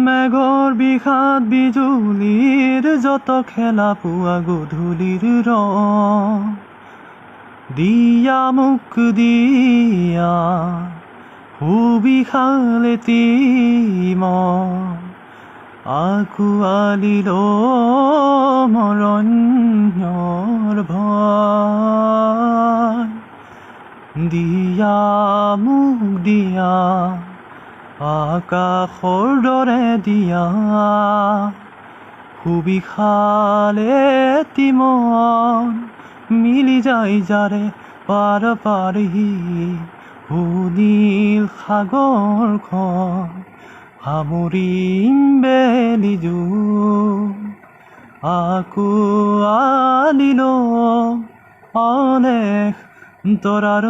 মেঘৰ বিষাদ বিজুলীৰ যত খেলা পুৱা গধূলিৰ ৰং দিয়া মোক দিয়া সুবিশাল এটি মন আঁকোৱালি মৰণ্যৰ ভয় দিয়া মোক দিয়া আকাশৰ দৰে দিয়া সুবিশাল এটি মন মিলি যায় যাৰে পাৰ পাৰি সুনীল সাগৰখন সামৰিম বেলি জোৰ আঁকোৱালি অনেক তৰাৰ